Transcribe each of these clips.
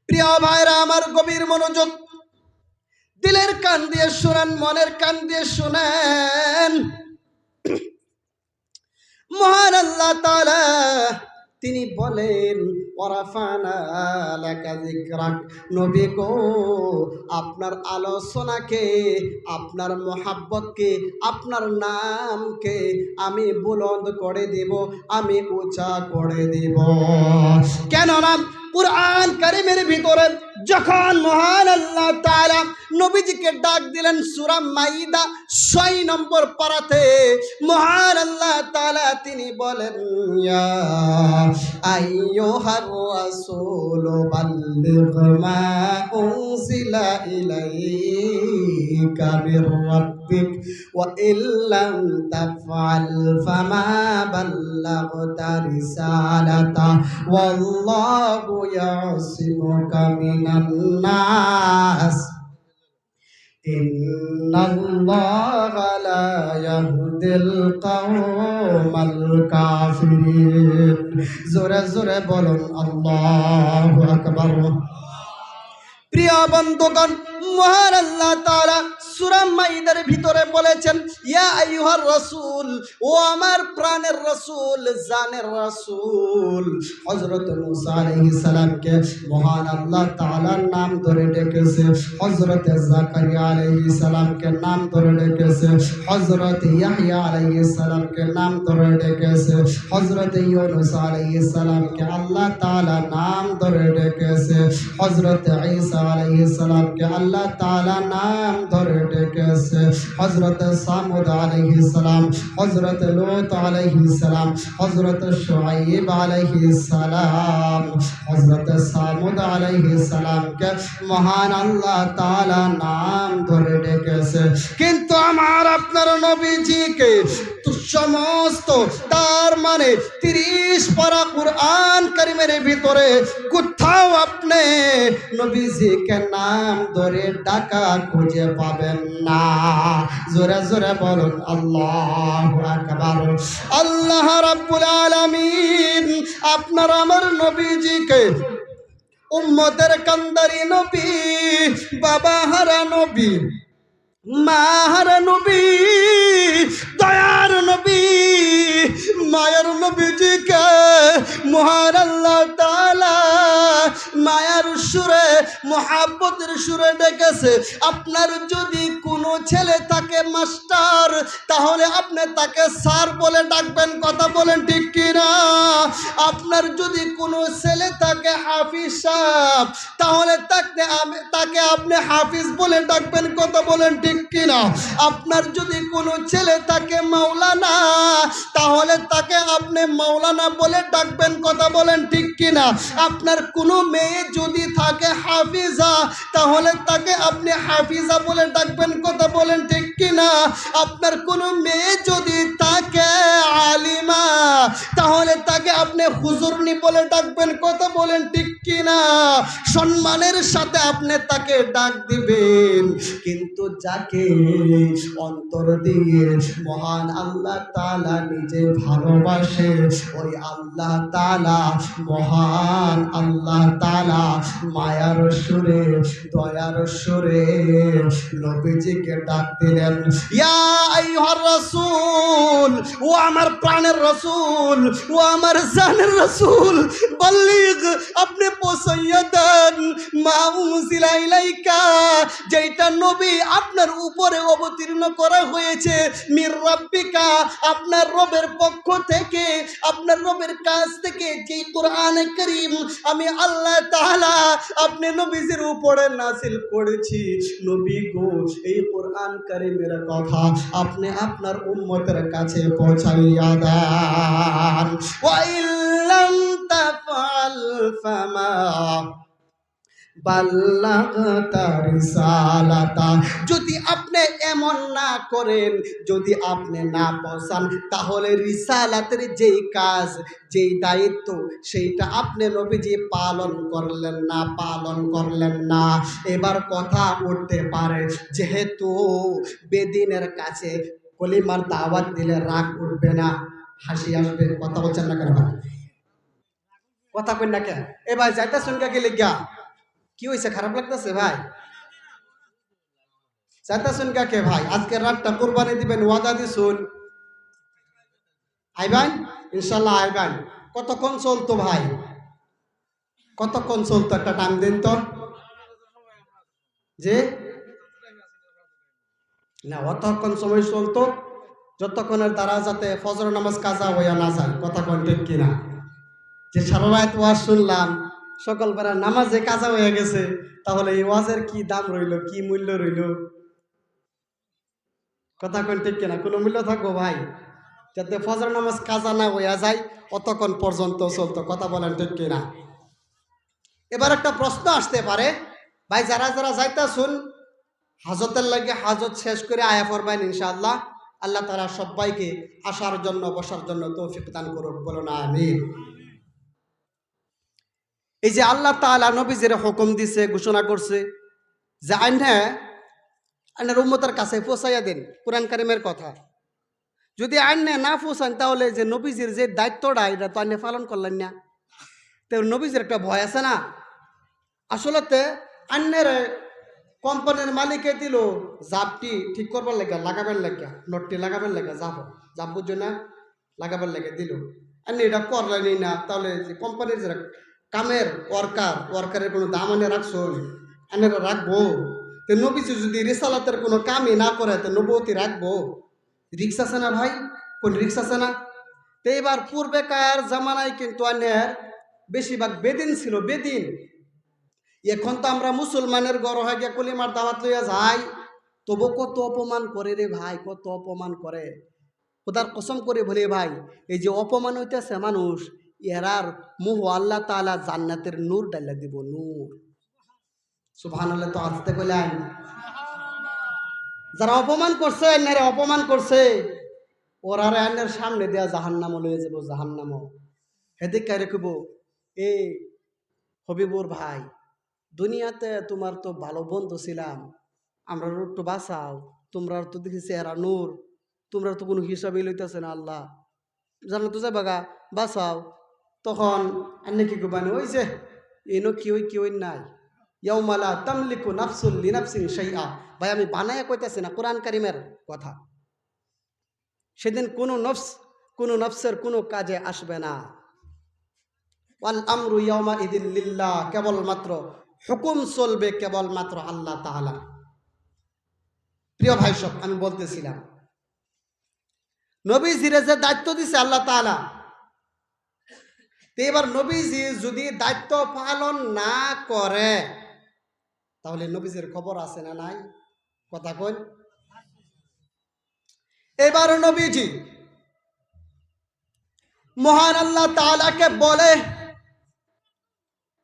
প্রিয় ভাইরা আমার, গভীর মনোযোগ, দিলের কান দিয়ে শুনেন, মনের কান দিয়ে শুনেন। মহান আল্লাহ তাআলা তিনি বলেন, ওয়ারাফানা লাকা যিকরাক, নবী গো, আপনার আলোচনাকে, আপনার মহাব্বতকে, আপনার নামকে আমি বুলন্দ করে দেব, আমি উঁচা করে দেব। কেননা কুরআন কারীমের ভিতরে যখন মহান আল্লাহ তাআলা নবীজিকে ডাক দিলেন সূরা মাইদা ৬ নম্বর পারাতে, মহান আল্লাহ তাআলা তিনি বলেন, ইয়া আইয়ুহার রাসূল বাল্লিগ মা উনজিলা ইলাইকা মির রাব্বিক ওয়া ইল্লাম তাফআল ফামা বাল্লাগতা রিসালাতা ওয়াল্লাহু ইয়াসিমুকা মিনান নাস ইন্নাল্লাহা লা ইয়াহদিল কওমাল কাফিরিন। জোরে জোরে বলুন আল্লাহু আকবার। প্রিয় বন্ধুগণ, মহান আল্লাহ তাআলা সূরা মাইদার ভিতরে বলেছেন, ইয়া আইয়ুহার রাসূল, ও আমার প্রাণের রাসূল, জানের রাসূল। হযরত মুসা আলাইহিস সালামকে মহান আল্লাহ তাআলার নাম ধরে ডেকেছে, হযরত জাকারিয়া আলাইহিস সালামকে নাম ধরে ডেকেছে, হযরত ইয়াহইয়া আলাইহিস সালামকে নাম ধরে ডেকেছে, হযরত ইউনূস আলাইহিস সালামকে আল্লাহ তাআলা নাম ধরে ডেকেছে, হযরত ঈসা আলাইহিস সালামকে আল্লাহ তাআলা নাম ধরে ডেকেছে, হযরত সামুদ আলাইহিস সালাম, হযরত লূত আলাইহিস সালাম, হযরত শুআইব আলাইহিস সালাম, হযরত সামুদ আলাইহিস সালামকে মহান আল্লাহ তাআলা নাম ধরে ডেকেছে। কিন্তু আমার আপনার নবীজিকে সমস্ত, তার মানে 30 পারা কুরআন কারীমের ভিতরে কোথাও আপনি নবীজিকে নাম ধরে ডাকা খুঁজে পাবেন না। জোরে জোরে বলুন আল্লাহু আকবার। আল্লাহ রাব্বুল আলামিন আপনার আমার নবীজিকে উম্মতের কান্দারি নবী, বাবা হারা নবী, মা হারা নবী, দয়ার নবী, মায়ার নবীজিকে মহান আল্লাহ তাআলা মায়ার সুরে, মহাব্বতের সুরে ডেকেছে। আপনার যদি কোনো ছেলে থাকে মাস্টার, তাহলে আপনি তাকে স্যার বলে ডাকবেন, কথা বলেন ঠিক কিনা? আপনার যদি কোনো ছেলে থাকে হাফিজ সাহেব, তাহলে তাকে আপনি হাফিজ বলে ডাকবেন, কথা বলেন ঠিক কিনা? আপনার যদি কোনো ছেলে থাকে মাওলানা, তাহলে তাকে আপনি মাওলানা বলে ডাকবেন, কথা বলেন ঠিক কিনা? আপনার কোনো মেয়ে যদি থাকে হাফিজা, তাহলে তাকে আপনি হাফিজা বলে ডাকবেন, কথা বলেন ঠিক কিনা? আপনার কোনো মেয়ে যদি থাকে আলিমা, তাহলে তাকে আপনি হুজুরনি বলে ডাকবেন, কথা বলেন ঠিক কিনা? সম্মানের সাথে আপনি তাকে ডাক দিবেন। কিন্তু যাকে অন্তর দিয়ে মহান আল্লাহ তাআলা নিজে ভালোবাসে, ওই আল্লাহ তাআলা, মহান আল্লাহ তাআলা মায়ার সুরে, দয়ার সুরে নবীজিকে ডাক দিলেন, ইয়া আইয়ুহার রাসূল, ও আমার প্রাণের রাসূল, ও আমার জানের রাসূল, বাল্লিগ, আপনি পৌঁছাইয়া দেন মা উনজিলা ইলাইকা, যেটা নবী আপনার উপরে অবতীর্ণ করা হয়েছে, মির রাব্বিকা, আপনার রবের পক্ষ থেকে, আপনার রবের কাছ থেকে, যে কোরআনে কারীম আমি আল্লাহ তাআলা আপনি নবীজির উপরে নাযিল করেছি। নবী গো, এই কোরআন কারীমের কথা আপনি আপনার উম্মতের কাছে পৌঁছাইয়া দেন। ওয়া ইল্লাম তাফআল ফামা বাল্লাগতা রিসালাতা, যদি আপনি এমন না করেন, যদি আপনি না পৌঁছান, তাহলে রিসালাতের যেই কাজ, যেই দায়িত্ব, সেইটা আপনি নবীজি পালন করলেন না। এবার কথা উঠতে পারে, যেহেতু বেদিনের কাছে কলিমার দাওয়াত দিলে রাগ উঠবে না, হাসি আসবে, কথা বলছেন না কেন? কথা কই না কেন? এবার যাইতে শুনকে গেলে গা কি হয়েছে, খারাপ লাগতেছে ভাই? চাইতেছেন কাকে ভাই? আজকে রাতটা কোরবানি দিবেন, ওয়াদা দিছুন আইবান, ইনশাল্লাহ আইবান। কতক্ষণ চলতো ভাই? কতক্ষণ চলতো একটা টাইম দিন তো। যে না, অতক্ষণ সময় চলতো যতক্ষণের দ্বারা যাতে ফজর নামাজ কাজা হইয়া না যায়। কথা কোন ঠিক কিনা? যে সারা রাত ওয়াজ শুনলাম, সকালবেলা নামাজে কাজা হয়ে গেছে, তাহলে এই ওয়াজের কি দাম রইল, কি মূল্য রইল? কথা কোন ঠিক কিনা? কোনো মূল্য থাকবো ভাই? যাতে ফজর নামাজ কাজা না হইয়া যায় অতক্ষণ পর্যন্ত চলতো। কথা বলেন ঠিক কিনা? এবার একটা প্রশ্ন আসতে পারে, ভাই যারা যারা যাইতাছুন হাজতের লাগে হাজত শেষ করে আয়া পড়বেন ইনশাআল্লাহ। আল্লাহ তাআলা সবাইকে আসার জন্য বসার জন্য তৌফিক দান করুক, বলো না আমিন। এই যে আল্লাহ তাআলা নবীজির হুকুম দিছে, ঘোষণা করছে যে আইনের উম্মতের কাছে পৌঁছাইয়া দেন কোরআন কারিমের কথা। যদি আইনে না পৌঁছান তাহলে যে নবীজির যে দায়িত্বটা এটা তো আইনে পালন করলেন না। তো নবীজির একটা ভয় আছে না? আসলতে আইনের কোম্পানির মালিকে দিল জাপটি ঠিক করবার লেগে, লাগাবেন লেগে, নটটি লাগাবেন লেগে, জাপ বুঝছো না, লাগাবার লেগে দিল। আর এটা করলেনি না, তাহলে যে কোম্পানির যে কামের ওয়ার্কারের কোনো দাম আনে রাখছো, আনেরা রাখবো? তো নবীজি যদি রিসালাতের কোনো কামই না করে তো নবতী রাখবো? রিক্স আছে না ভাই? কোন রিক্স আছে না? তো এবার পূর্বেকার জামানায় কিন্তু আনের বেশিরভাগ বেদিন ছিল, বেদিন। এখন তো আমরা মুসলমানের গড় হয়ে গিয়া কলিমার দাওয়াত লইয়া যাই, তবু কত অপমান করে রে ভাই, কত অপমান করে। খোদার কসম করে বলে ভাই, এই যে অপমান হইতেছে মানুষ, এরার মুহ আল্লাহ তাআলা জান্নাতের নূর ডাইলা দিব, নূর। সুবহানাল্লাহ তো আসতে কইলেন। যারা অপমান করছে, এনারে অপমান করছে, ওরারে আইনের সামনে দেয়া জাহান্নামও লয়ে যাব, জাহান্নামও। হেদিকে রেখব, এ হবিবুর ভাই, দুনিয়াতে তোমার তো ভালো বন্ধু ছিলাম, আমরা একটু বাঁচাও, তোমরা তো দেখেছি এরা নূর, তোমরা তো কোনো হিসাবই লইতেছে না আল্লাহ, জানো তো যাবা গা, বাঁচাও। তখন আন্নে কি করবানি, ওই যে এনো কি হই নাই, ইয়াউমালা তামলিকু নাফসুল লিনাফসিন শাইআ। ভাই আমি বানায়া কইতাছি না, কোরআন কারিমের কথা। সেদিন কোনো নফসের কোনো কাজে আসবে না। ওয়াল আমরু ইয়াউমা ইদিল লিল্লাহ, কেবলমাত্র হুকুম চলবে কেবলমাত্র আল্লাহ তাআলা। প্রিয় ভাই সব, আমি বলতেছিলাম নবীজির যে দায়িত্ব দিছে আল্লাহ তাআলা, তো এবার নবীজি যদি দায়িত্ব পালন না করে তাহলে নবীজির খবর আছে না নাই? কথা কই। এবার নবীজি মহান আল্লাহ তাআলাকে বলে,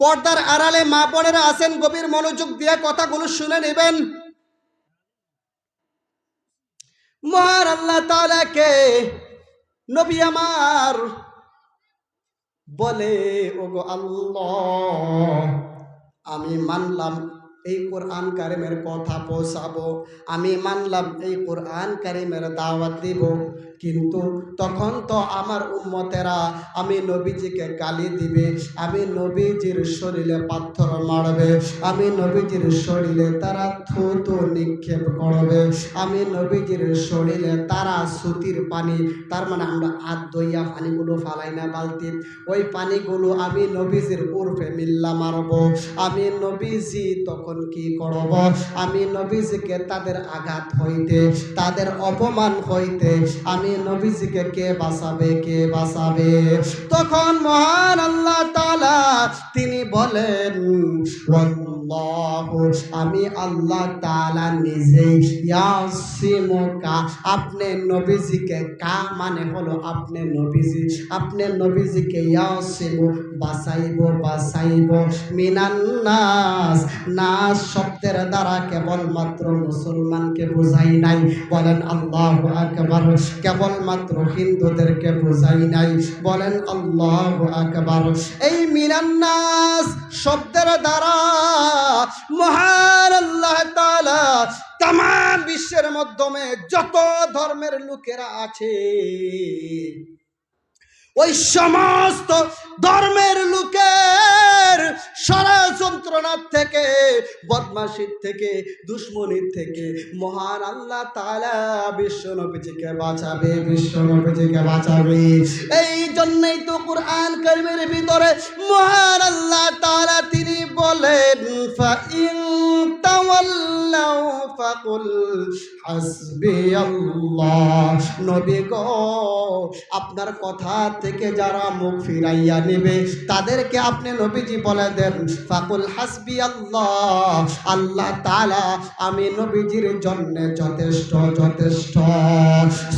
পর্দার আড়ালে মা বোনেরা আছেন, গভীর মনোযোগ দিয়ে কথাগুলো শুনে নেবেন। মহান আল্লাহ তাআলাকে নবী আমার বলে, ওগো আল্লাহ, আমি মানলাম এই কোরআন কারিমের কথা পৌঁছাবো, আমি মানলাম এই কোরআন কারিমের দাওয়াত দিব, কিন্তু তখন তো আমার উম্মতেরা আমি নবীজিকে গালি দিবে, আমি নবীজির শরীরে পাথর মারবে, আমি নবীজির শরীরে তারা থুতু নিক্ষেপ করবে, আমি নবীজির শরীরে তারা সুতির পানি, তার মানে আমরা হাত ধইয়া পানিগুলো ফালাই না বালতি, ওই পানিগুলো আমি নবীজির উরফে মিল্লা মারব। আমি নবীজি তখন কি করব? আমি নবীজিকে তাদের আঘাত হইতে, তাদের অপমান হইতে আমি নবীজিকে কে বাঁচাবে, কে বাঁচাবে? তখন মহান আল্লাহ তাআলা তিনি বলেন, ওয়াল্লাহু, আমি আল্লাহ তাআলা নিজেই, ইয়াসিমুকা, আপনি নবীজিকে, কা মানে হলো আপনি নবীজি, আপনি নবীজিকে ইয়াসিমু বাঁচাইব মিনান নাস, নাস শব্দের দ্বারা কেবলমাত্র মুসলমানকে বোঝাই নাই, বলেন আল্লাহু আকবার, কেবলমাত্র হিন্দুদেরকে বোঝাই নাই, বলেন আল্লাহু আকবার। এই মিনান নাস শব্দের দ্বারা মহান আল্লাহ তাআলা তাম বিশ্বের মাধ্যমে যত ধর্মের লোকেরা আছে ওই সমস্ত ধর্মের লোকের ষড়যন্ত্রণা থেকে, বদমাশির থেকে, দুশ্মনীর থেকে মহান আল্লাহ তাআলা বিশ্ব নবীজিকে বাঁচাবে, বিশ্ব নবীজিকে বাঁচাবে। এই জন্যই তো কুরআন কারীমের ভিতরে মহান আল্লাহ তাআলা তিনি বলেন, ফাইন তাওয়াল্লাউ ফাকুল হাসবিয়াল্লাহ। নবী গো, আপনার কথা থেকে যারা মুখ ফিরাইয়া নেবে তাদেরকে আপনি নবীজি বলে দেন, ফাকুল হাসবিয়াল্লাহ, আল্লাহ তাআলা আমি নবীজির জন্য যথেষ্ট, যথেষ্ট।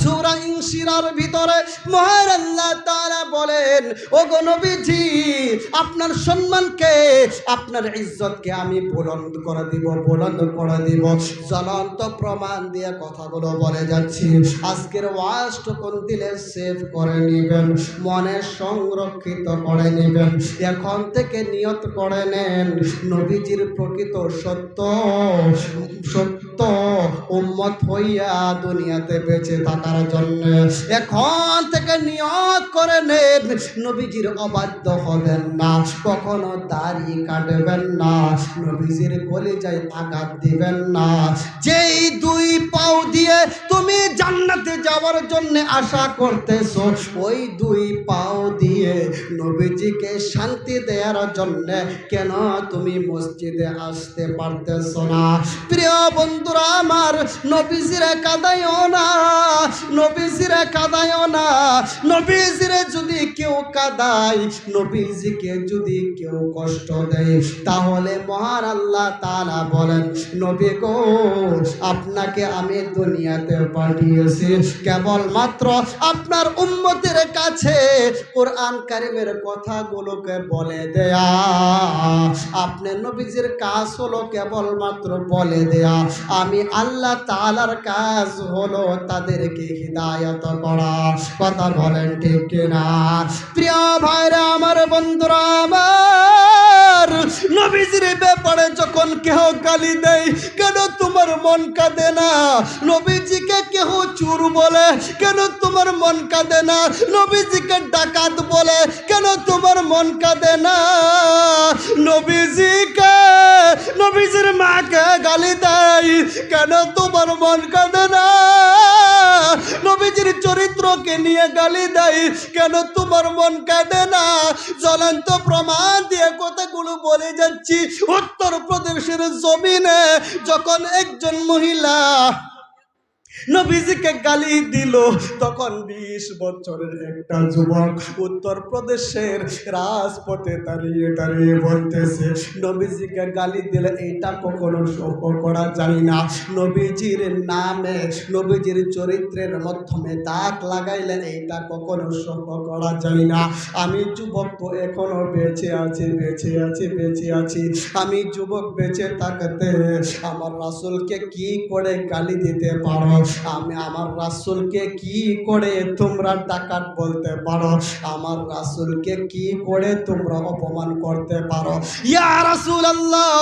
সূরা ইনশিরার ভিতরে মহান আল্লাহ তাআলা বলেন, ওগো নবীজি, আপনার সম্মানকে, আপনার ইজ্জতকে আমি বুলন্দ করে দিব, বুলন্দ করে দিব। জ্বলন্ত প্রমাণ দিয়ে কথাগুলো বলে যাচ্ছি। আজকের ওয়াজটুকুন দিলে সেভ করে নেবেন, মনে সংরক্ষিত করে নেবেন। এখন থেকে নিয়ত করে নেন, নবীজির প্রকৃত সত্য সত্য উম্মত হইয়া দুনিয়াতে বেঁচে থাকার জন্য এখন থেকে নিয়ত করে নেন, নবীজির অবাধ্য হবেন না, কখনো দাড়ি কাটবেন না, নবীজির কলিজায় আঘাত দিবেন না। যেই দুই পাও দিয়ে তুমি জান্নাতে যাওয়ার জন্য আশা করতেছো, ওই দুই পাও দিয়ে নবীজিকে শান্তি দেওয়ার জন্য কেন তুমি মসজিদে আসতে পারতেছো না? প্রিয় বন্ধুরা আমার, নবীজিরে কাঁদাইও না, নবীজিরে কাঁদাইও না। নবীজিরে যদি কেউ কাঁদায়, নবীজিকে যদি কেউ কষ্ট দেয়, তাহলে মহান আল্লাহ তাআলা বলেন, নবী গো, আপনাকে আমি দুনিয়াতে পাঠিয়েছি কেবলমাত্র আপনার উম্মতের কাছে কোরআন কারীমের কথাগুলোকে বলে দেয়া। আপনার নবীজির কাজ হলো কেবলমাত্র বলে দেয়া। আমি আল্লাহ তাআলার কাজ হলো তাদেরকে হিদায়াত করা। কথা বলেন ঠিক কিনা? প্রিয় ভাইরা আমার, বন্ধুরা আমার, নবীজির ব্যাপারে যখন কেহ গালি দেয়, কেন তোমার মন কাঁদে না? নবীজিকে কেহ চোর বলে, কেন তোমার মন কাঁদে না? নবীজিকে ডাকাত বলে, কেন তোমার মন কাঁদে না? নবীজিকে, নবীজির মাকে গালি দেয়, কেন তোমার মন কাঁদে না? নবীজির চরিত্রকে নিয়ে গালি দেয়, কেন তোমার মন কাঁদে না? জ্বলন্ত প্রমাণ দিয়ে কথাগুলো বলে যাচ্ছি। উত্তর প্রদেশের জমিনে যখন একজন মহিলা নবীজিকে গালি দিল, তখন 20 বছরের একটা যুবক উত্তর প্রদেশের রাজপথে দাঁড়িয়ে দাঁড়িয়ে বলতেছে, নবীজিকে গালি দিলে এটা কখনো সহ্য করা যায় না। নবীজির নামে, নবীজির চরিত্রের মাধ্যমে দাগ লাগাইলে এটা কখনো সহ্য করা যায় না। আমি যুবক তো এখনো বেঁচে আছি, বেঁচে আছি, বেঁচে আছি। আমি যুবক বেঁচে থাকতে আমার রাসূলকে কি করে গালি দিতে পারো? আমি আমার রাসূলকে কি করে তোমরা ডাকাত বলতে পারো? আমার রাসূলকে কি করে তোমরা অপমান করতে পারো? ইয়া রাসূলুল্লাহ,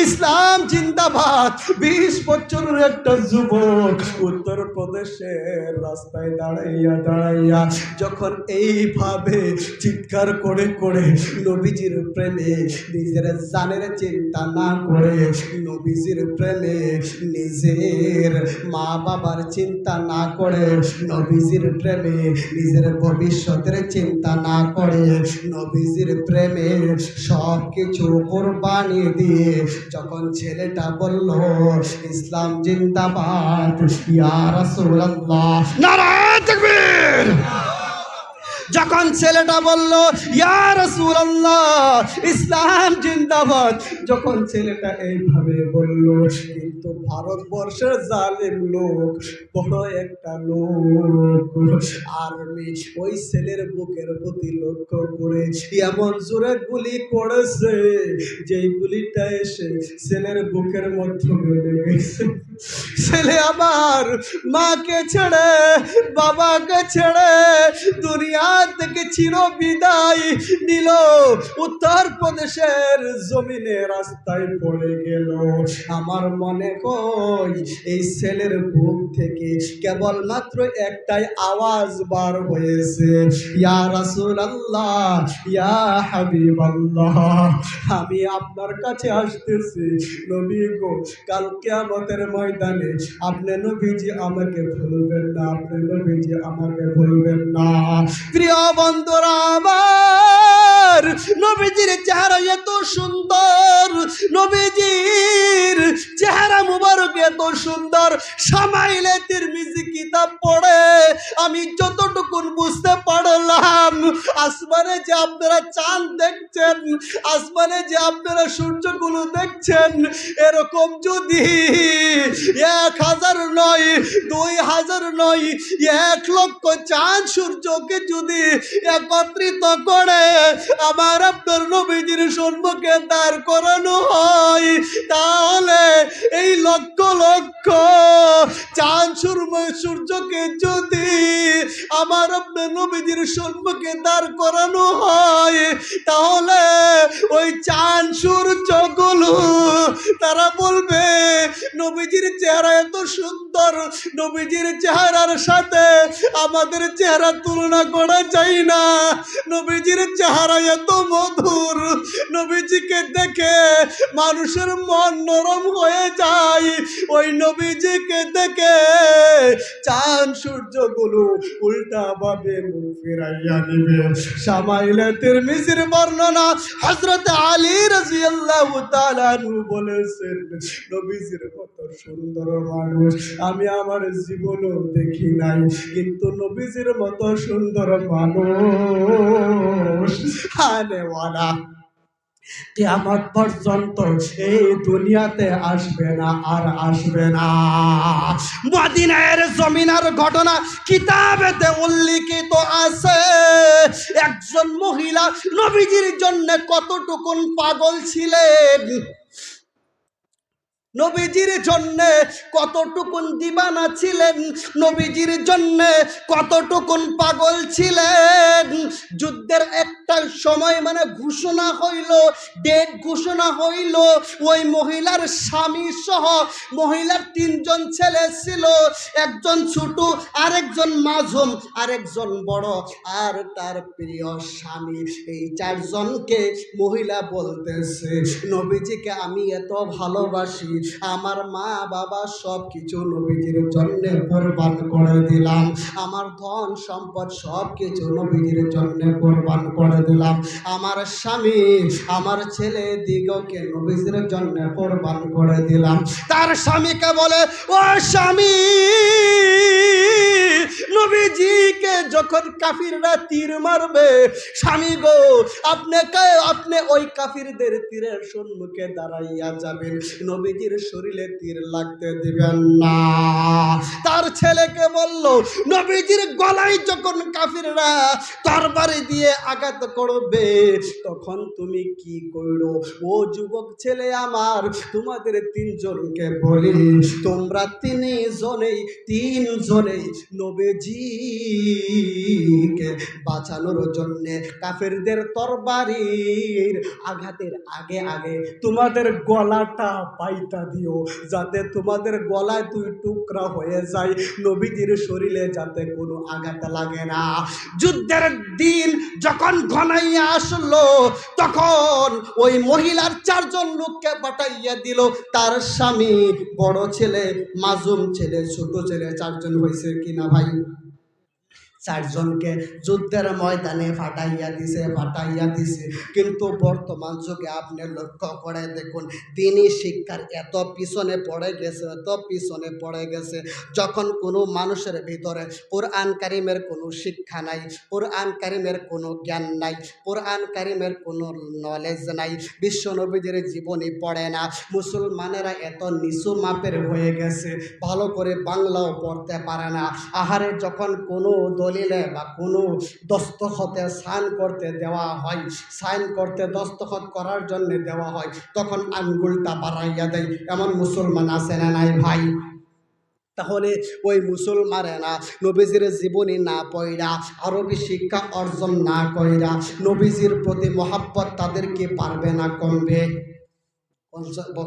ইসলাম জিন্দাবাদ। 20 বছরের একটা যুবক উত্তর প্রদেশের রাস্তায় দাঁড়াইয়া দাঁড়াইয়া যখন এইভাবে চিৎকার করে করে নবীজির প্রেমে নিজের জানের চিন্তা না করে, নবীজির প্রেমে নিজের মা বাবার চিন্তা না করে, নবীজির প্রেমে নিজের ভবিষ্যতের চিন্তা না করে, নবীজির প্রেমে সব কিছু কোরবানি দিয়ে যখন ছেলেটা বলল, ইসলাম জিন্দাবাদ, ইয়া রাসূলুল্লাহ, নারায়ে তাকবীর। যখন ছেলেটা বলল, ইয়া রাসূলুল্লাহ, ইসলাম জিন্দাবাদ, যখন ছেলেটা এইভাবে বলল, কিন্তু ভারতবর্ষের জালিম লোক, বড় একটা লোক আর্মি, ওই ছেলের বুকের প্রতি লক্ষ্য করে এমন জোরে গুলি করেছে, যেই গুলিটা এসে ছেলের বুকের মাধ্যমে লেগেছে। ছেলে আমার মাকে ছেড়ে, বাবাকে ছেড়ে দুনিয়া থেকে চির বিদায় নিল, উত্তর প্রদেশের জমিনে রাস্তায় পড়ে গেল। আমার মনে হয় এই ছেলের বুক থেকে কেবলমাত্র একটাই আওয়াজ বার হয়েছে, ইয়া রাসূলুল্লাহ, ইয়া হাবিবাল্লাহ, আমি আপনার কাছে আসতেছি নবী গো, কাল কিয়ামতের ময়দানে আপনি নবীজি আমাকে ভুলবেন না, আপনি নবীজি আমাকে ভুলবেন না। প্রিয় বন্ধুরা আমার, নবীজির চেহারা এত সুন্দর, নবীজির চেহারা মুবারক এত সুন্দর, শামাইলে তিরমিজি কিতাব পড়ে আমি যতটুকু বুঝতে পারলাম, আসমানে যে আপনারা চাঁদ দেখছেন, আসমানে যে আপনারা সূর্যগুলো দেখছেন, এরকম যদি 1000 নয়, 2000 নয়, 1,00,000 চাঁদ সূর্যকে যদি একত্রিত করে আমার আপনার নবীজির সম্মুখে দাঁড় করানো হয়, তাহলে এই লক্ষ লক্ষ চাঁদ সূর্যকে যদি আমার আপনার নবীজির সম্মুখে দাঁড় করানো হয়, তাহলে ওই চাঁদ সূর্যগুলো তারা বলবে নবীজির চেহারা এত সুন্দর, নবীজির চেহারার সাথে আমাদের চেহারা তুলনা করা যায় না, নবীজির চেহারা এত মধুর, নবীজিকে দেখে মানুষের মন নরম হয়ে যায়, ওই নবীজিকে দেখে চাঁদ সূর্যগুলো উল্টা ভাবে মুখ ফিরাইয়া নিবে। শামাইলে তিরমিজির বর্ণনা, হযরত আলী রাদিয়াল্লাহু তাআলা আনহু বলেছেন, নবীজির কত সুন্দর মানুষ আমি আমার জীবনেও দেখি নাই, কিন্তু নবীজির মতো সুন্দর মানুষ আনেওয়ালা কিয়ামত পর্যন্ত এই দুনিয়াতে আসবে না, আর আসবে না। মদিনার জমিনার ঘটনা কিতাবেতে উল্লেখিত আছে, একজন মহিলা নবীজির জন্য কতটুকুন পাগল ছিলেন, নবীজির জন্য কতটুকুন দিবানা ছিলেন, নবীজির জন্য কতটুকুন পাগল ছিলেন। যুদ্ধের একটা সময় মানে ঘোষণা হইল, ডেট ঘোষণা হইল, ওই মহিলার স্বামী সহ মহিলার 3 জন ছেলে ছিল, একজন ছোট, আরেকজন মাঝুম, আরেকজন বড়, আর তার প্রিয় স্বামী। এই 4 জনকে মহিলা বলতেছে, নবীজিকে আমি এত ভালোবাসি, আমার মা বাবা সব কিছু নবীজির জন্য কোরবান করে দিলাম, আমার ধন সম্পদ সব কিছু নবীজির জন্য কোরবান করে দিলাম, আমার স্বামী আমার ছেলে দিগকে নবীজির জন্য কোরবান করে দিলাম। তার স্বামীকে বলে, ও স্বামী, নবীজিকে যখন কাফিররা তীর মারবে, স্বামী গো আপনি ওই কাফিরদের তীরের সম্মুখে দাঁড়াইয়া যাবেন, নবীজির শরীরে তীর লাগতে দিবেন না। তার ছেলেকে বলল, নবীজির গলায় যখন কাফিররা তরবারি দিয়ে আঘাত করবে, তখন তুমি কি করো? ও যুবক ছেলে আমার, তোমাদের 3 জনকে বলি, তোমরা 3 জনেই নবীজিকে বাঁচানোর জন্য কাফেরদের তরবারির আঘাতের আগে আগে তোমাদের গলাটা পাইতা দিও, যাতে তোমাদের গলায় 2 টুকরা হয়ে যায়, নবীজির শরীরে যাতে কোনো আঘাত লাগে না। যুদ্ধের দিন যখন ঘনাইয়া আসলো, তখন ওই মহিলার 4 জন লোককে পাঠাইয়া দিল, তার স্বামী, বড় ছেলে, মাঝুম ছেলে, ছোট ছেলে, 4 জন হয়েছে কিনা ভাই? 4 জনকে যুদ্ধের ময়দানে ফাটাইয়া দিছে। কিন্তু বর্তমান যুগে আপনি লক্ষ্য করে দেখুন, দিনী শিক্ষার এত পিছনে পড়ে গেছে, যখন কোনো মানুষের ভিতরে কোরআন কারিমের কোনো শিক্ষা নাই, কোরআন কারিমের কোনো জ্ঞান নাই, কোরআন কারিমের কোনো নলেজ নাই, বিশ্ব নবীদের জীবনী পড়ে না, মুসলমানেরা এত নিচু মাপের হয়ে গেছে, ভালো করে বাংলাও পড়তে পারে না। আহারে, যখন কোনো দলিলে বা কোনো দস্তখতে সাইন করতে দেওয়া হয়, দস্তখত করার জন্য দেওয়া হয়, তখন আঙ্গুলটা বাড়াইয়া দেয়, এমন মুসলমান আছে না নাই ভাই? তাহলে ওই মুসলমানেরা নবীজির জীবনী না পড়া, আরবি শিক্ষা অর্জন না কইরা নবীজির প্রতি মহাব্বত তাদেরকে পারবে না কমবে?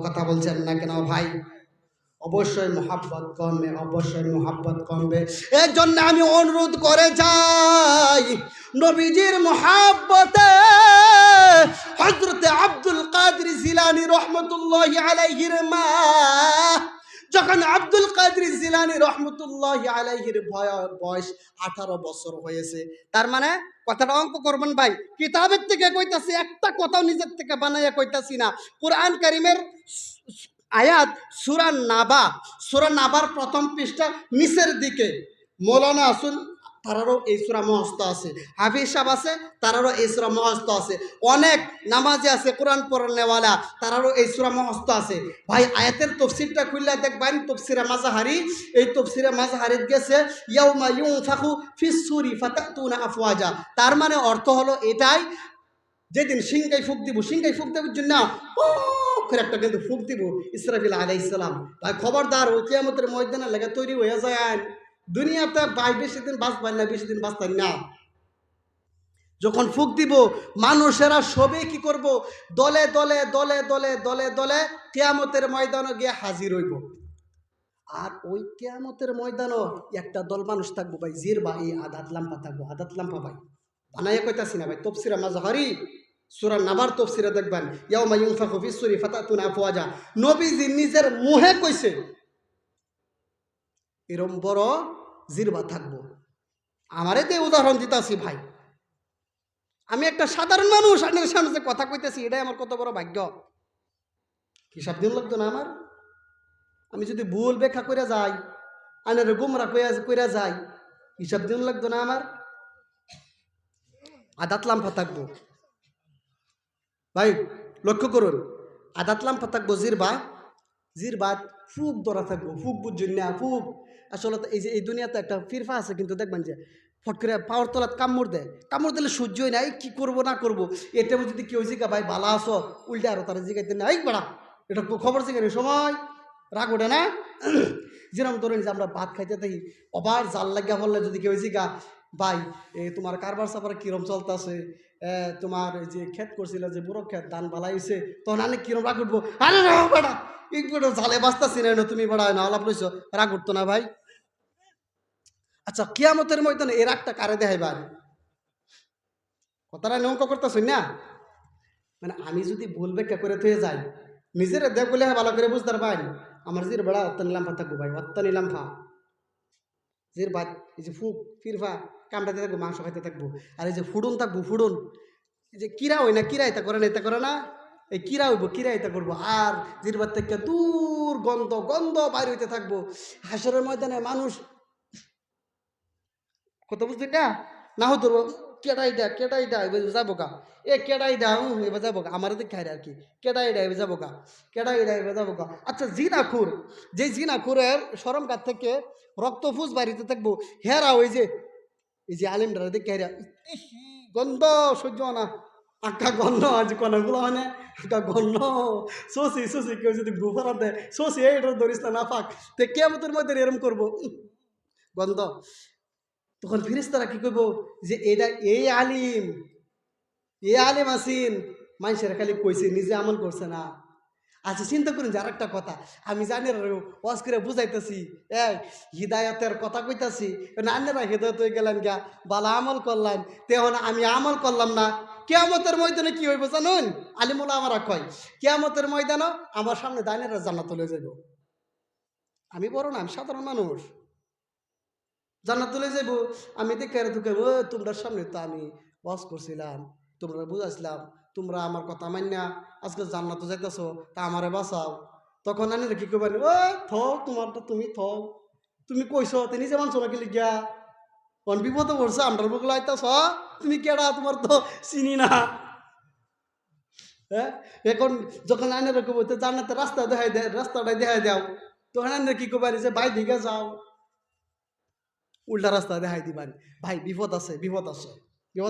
কথা বলছেন না কেন ভাই? অবশ্যই মহাব্বত কমবে, অবশ্যই মহাব্বত কমবে। এর জন্য আমি অনুরোধ করে যাই, নবীজির মহাব্বতে হযরতে আব্দুল কাদের জিলানী রহমতুল্লাহি আলাইহির মা, যখন আব্দুল কাদের জিলানী রহমতুল্লাহি আলাইহির বয়স 18 বছর হয়েছে, তার মানে কথাটা অঙ্ক করবেন ভাই, কিতাবের থেকে কইতাছি, একটা কথাও নিজের থেকে বানাইয়া কইতাছি না। কুরআন কারীমের আয়াত সূরা নাবার প্রথম পৃষ্ঠা নিচের দিকে মৌলানা আসুন, তারারও এই সূরা মুখস্থ আছে, হাফিজ সাহেব আছে, তারারও এই সূরা মুখস্থ আছে, অনেক নামাজি আছে কোরআন পড়নেওয়ালা, তারারও এই সূরা মুখস্থ আছে। ভাই আয়াতের তাফসীরটা খুললে দেখবেন তাফসীরে মাজাহারি, এই তাফসীরে মাজাহারিত গেছে ইয়াউমা ইউনফাখু ফিস সূরি ফাতাতুনা আফওয়াজা, তার মানে অর্থ হলো এটাই, যেদিন সিংহাই ফুক দিব, সিংহাই ফুক দেওয়ার জন্য করে একটা কিন্তু ফুক দিব ইসরাফিল আলাইহিস সালাম। ভাই খবরদার, ও কিয়ামতের ময়দানে লেগে তৈরি হয়ে যায়, দুনিয়াতে ভাই বেশি দিন বাঁচবেন না, বেশি দিন বাঁচতেন না। যখন ফুক দিব মানুষেরা সবে কি করব, দলে দলে দলে দলে দলে দলে কিয়ামতের ময়দানে গিয়ে হাজির হইব। আর ওই কিয়ামতের ময়দানও একটা দল মানুষ থাকবো ভাই, জিরবা, এই আদাত লাম্পা থাকবো, আদাত লাম্পা ভাই বানাইয়া কইতাছি না ভাই, তাফসীরে মাজাহারি সূরা নাবার তাফসীরে দেখবেন ইয়াউমা ইউনফাখু ফিস সূরি ফাতাতুনা আফওয়াজা, নবীজি নিজের মুহে কইছে এরম বড় জিরবা থাকবো। আমারে দিয়ে উদাহরণ দিতাছি ভাই, আমি একটা সাধারণ মানুষ, আপনার সামনে যে কথা কইতেছি, এটাই আমার কত বড় ভাগ্য। হিসাব দিন লাগতো না আমার? আমি যদি ভুল ব্যাখ্যা করে যাই, আনের গুমরা কইরা যাই, হিসাব দিন লাগতো না আমার? আদাত লাম্পা থাকবো ভাই, লক্ষ্য করুন, আদাত লাম্পা থাকবো, জিরবা ফুক ধরা থাকবো, ফুক বুঝছেন না? ফুক আসলে এই যে এই দুনিয়াতে একটা ফিরফা আছে, কিন্তু দেখবেন যে ফট করে পাওয়ার তলাত কামড় দেয়, কামড় দিলে সহ্যই নাই, কি করবো না করবো। এটা যদি কেউ জিগা ভাই বালা আসো, উল্টে আরো তারা জিগাইতে না, এই বাড়া এটা খবর জিগানি সময় রাগ ওঠে না? যেরকম ধরেন যে আমরা ভাত খাইতে থাকি, আবার জাল লাগিয়া বললে যদি কেউ জিগা ভাই তোমার কারবার সাবার কিরম চলতেছে, তোমার যে ক্ষেত করছিল, যে বুড়ো ক্ষেত ধান বালাইছে, তখন আনে কিরম রাগ উঠবো, আরে বেড়া এই বেড়া জালে বাঁচতাছি না, তুমি বেড়া না আলাপ লইছো, রাগ উঠতো না ভাই? আচ্ছা কিয়ামতের ময়দানে এর একটা কারে দেখাইবার কথাটা নৌকা করতেছ না? মানে আমি যদি ভুল ব্যাখ্যা করে থয়ে যাই, নিজের দেখ বলে ভালো করে বুঝতে পাই, আমার জির বেড়া অত্তা নিলামফা থাকবো ভাই, অত্তা নিলামফা জির বাদ, এই যে ফুক ফিরফা কামড়াতে থাকবো, মাংস খাইতে থাকবো। আর এই যে ফুডুন থাকবো, ফুডুন, এই যে কিরা হয় না, কিরা এটা করে না, এটা করে না, এই কিরা হইব, কিরা এটা করবো। আর জিরবার থেকে দূর গন্ধ গন্ধ বাইর হইতে থাকবো। হাসরের ময়দানে মানুষ কত বুঝলি না হতো, কেটাইটা এবার যাবো গা, কেটাইটা এবার যাবো গা, আমার দিক খাই আর কি, কেটাইটা এবার যাবো গা, কেটাইটা এবার যাবো গা। আচ্ছা জিনাখুর, যে জিনাখুরের সরম কাঠ থেকে রক্ত ফুস বাড়িতে থাকবো, হেরা ওই যে এই যে আলিমরা দেখে হেরা গন্ধ সহ্য না, আঁকা গন্ধ আজ কনগুলো মানে আঁকা গন্ধ, শশি কেউ যদি গুফারা দেয়, শশি এইটা ধরিস না ফাঁক, তো কেমতের মধ্যে এরম করবো গন্ধ। তখন ফিরিস্তারা কি করবো, যে এটা এই আলিম আসিন, মানুষের খালি কইছে, নিজে আমল করছে না। আচ্ছা চিন্তা করুন যে আর একটা কথা, আমি জানি ওয়াজ করে বুঝাইতেছি, হিদায়তের কথা কইতাছি, নান্যরা হিদায়ত হয়ে গেলেন গা, বালা আমল করলাম, তেমন আমি আমল করলাম না, কিয়ামতের ময়দানে কি হইব জানুন? আলিমুল্লাহ আমরা কয় কিয়ামতের ময়দানে আমার সামনে দাইনেরা জান্নাত চলে যাইব। আমি বড় না, আমি সাধারণ মানুষ, জান্নাত চলে যাইব। আমি দেখে ঢুকে, তোমরা সামনে তো আমি ওয়াজ করছিলাম, তোমরা বুঝাইছিলাম, তোমরা আমার কথা মান্যা আজকে জান্নাত যাইতেছ, তা আমারে বাঁচাও। তখন আনি কি করবেন, তোমারটা তুমি তুমি কইছ তুমি নিজে মানছো নাকি লিখিয়া, কোন বিপদে পড়ছে, আমরা বুকলা আইতাছ, তুমি কেডা, তোমার তো চিনি না। হ্যাঁ, এখন যখন আইনের কব জান্নাতের রাস্তাটাই দেখাই দাও, তখন আইনের কি করবেন, যে ভাই দিকে যাও, উল্টা রাস্তা দেখাই দিবেন, ভাই বিপদ আছে।